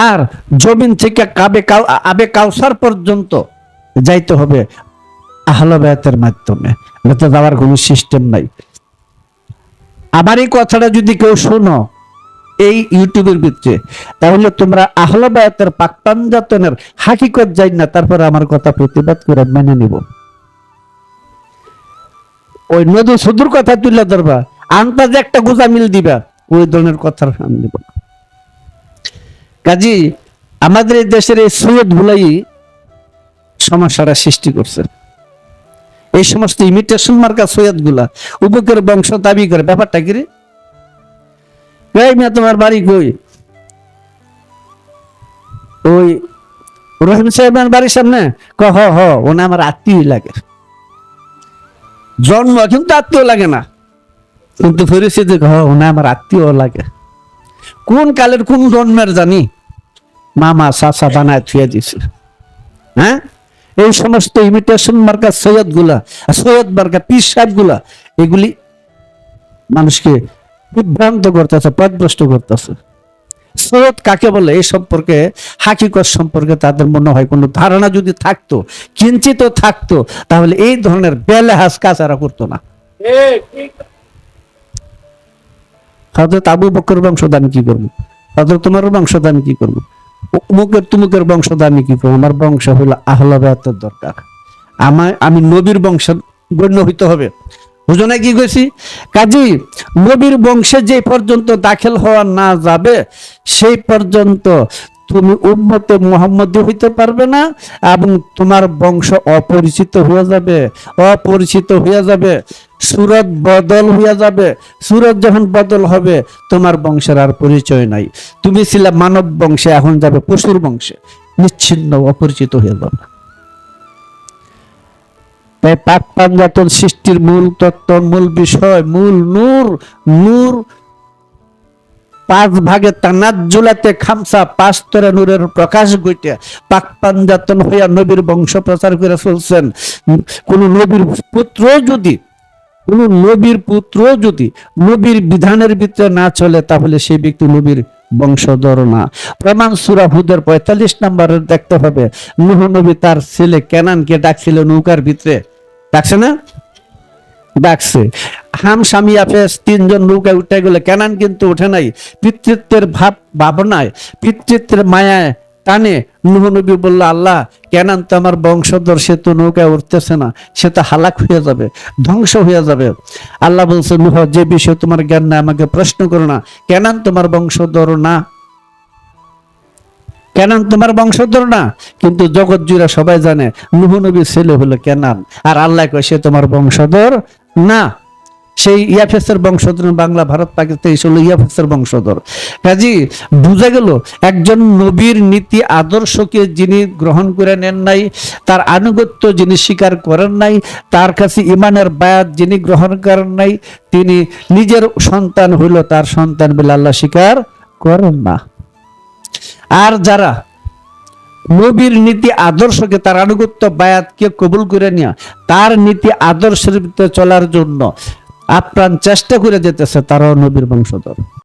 আর জমিন থেকে আবে কাউসার পর্যন্ত যাইতে হবে আহলে বায়াতের মাধ্যমে, এটা যাওয়ার কোনো সিস্টেম নাই। আবার এই কথাটা যদি কেউ শোনো এই ইউটিউবের ভিতরে, তাহলে তোমরা আহলে বায়াতের পাক পাঞ্জাতনের হাকিকত যাই না, তারপরে আমার কথা প্রতিবাদ করে মেনে নিব। ওই নদী সুদূর কথা তুলে ধরবা, আন্তাজে একটা গোজা মিল দিবা, ওই ধরনের কথার নাম দিব না। কাজী আমাদের এই দেশের এই সৈয়দ গুলাই সমস্যাটা সৃষ্টি করছে। এই সমস্ত ইমিটেশন মার্কা সৈয়দ গুলা উপকের বংশ দাবি করে, ব্যাপারটা কি রে? তোমার বাড়ি কই? ওই রহিম সাহেবের বাড়ির সামনে। হ হ, ওনা আমার আত্মীয় লাগে, জন্ম কিন্তু আত্মীয় লাগে না, কিন্তু পরিস্থিতি ওনা আমার আত্মীয় লাগে। কোন কালের কোন জন্মের জানি মামা চাচা বানায় থুয়ে দিছে। হ্যাঁ, এই সমস্ত ইমিটেশন মার্কা সৈয়দ গুলা, সৈয়দ মার্কা পীর সাহেব গুলা, এগুলি মানুষকে বিভ্রান্ত করতেছে, পথভ্রষ্ট করতেছে। সৈয়দ কাকে বলে এই সম্পর্কে, হাকিকত সম্পর্কে তাদের মনে হয় কোনো ধারণা যদি থাকতো, কিঞ্চিত থাকতো, তাহলে এই ধরনের বেলেহাজ কাজ এরা করতো না। হযরত আবু বকর বংশধর কি করবো, হযরত তোমার বংশধর কি করবো, অমুকের তুমুকের বংশধর কি করবো? আমার বংশ হলো আহলে বায়াতের দরকার। আমি নবীর বংশের গণ্য হইতে হবে। বুঝনে কি কইছি? কাজী নবীর বংশে যে পর্যন্ত দাখিল হওয়া না যাবে, সেই পর্যন্ত তুমি উম্মতে মুহাম্মদী হইতে পারবে না, এবং তোমার বংশ অপরিচিত হয়ে যাবে, অপরিচিত হয়ে যাবে, সুরত বদল হয়ে যাবে। সুরত যখন বদল হবে, তোমার বংশের আর পরিচয় নাই। তুমি ছিলে মানব বংশে, এখন যাবে পশুর বংশে, নিচ্ছিন্ন অপরিচিত হয়ে যাবে। তাই পাক পাঞ্জাতন সৃষ্টির মূল তত্ত্ব, মূল বিষয়, মূল নূর, নূর পাঁচ ভাগে তানাজ্জুলাতে খামসা, পাঁচ স্তরে নূরের প্রকাশ ঘটে পাক পাঞ্জাতন হইয়া নবীর বংশ প্রচার করে চলছেন। কোন নবীর পুত্র যদি নবীর বিধানের ভিতরে না চলে, তাহলে সেই ব্যক্তি নবীর বংশধর না। প্রমাণ সূরা হুদের 45 নম্বরে দেখতে হবে। নূহ নবী তার ছেলে কেনানকে ডাকছিল নৌকার ভিতরে, ডাকছে না? ডাকছে। হাম স্বামী আফেস তিনজন নৌকায় উঠে গেলে, কেনান কিন্তু ওঠে নাই। পিতৃত্বের ভাবনায়, পিতৃত্বের মায়ায় টানে নূহ নবী বলল, আল্লাহ, কেনান তো আমার বংশধর, সে তো নৌকায় উঠতেছে না, সে তো হালাক হয়ে যাবে, ধ্বংস হয়ে যাবে। আল্লাহ বলছে, নূহ, যে বিষয়ে তোমার জ্ঞান নাই আমাকে প্রশ্ন করো না। কেনান তোমার বংশধর না, কেনান তোমার বংশধর না, কিন্তু জগৎ জুড়ে সবাই জানে নূহ নবীর ছেলে হলো কেনান, আর আল্লাহ কয় সে তোমার বংশধর না। সেই ইয়াফেসের বংশধর, বাংলা, ভারত, পাকিস্তান, হলো ইয়াফেসের বংশধর। কাজী বুঝা গেল, একজন নবীর নীতি আদর্শকে যিনি গ্রহণ করে নেন নাই, তার আনুগত্য যিনি স্বীকার করেন নাই, তার কাছে ইমানের বায়াত যিনি গ্রহণ করেন নাই, তিনি নিজের সন্তান হইল তার সন্তান বলে আল্লাহ স্বীকার করেন না। আর যারা নবীর নীতি আদর্শকে, তার আনুগত্য বায়াতকে কবুল করে নিয়ে তার নীতি আদর্শের ভিতরে চলার জন্য আপ্রাণ চেষ্টা করে যেতেছে, তারাও নবীর বংশধর।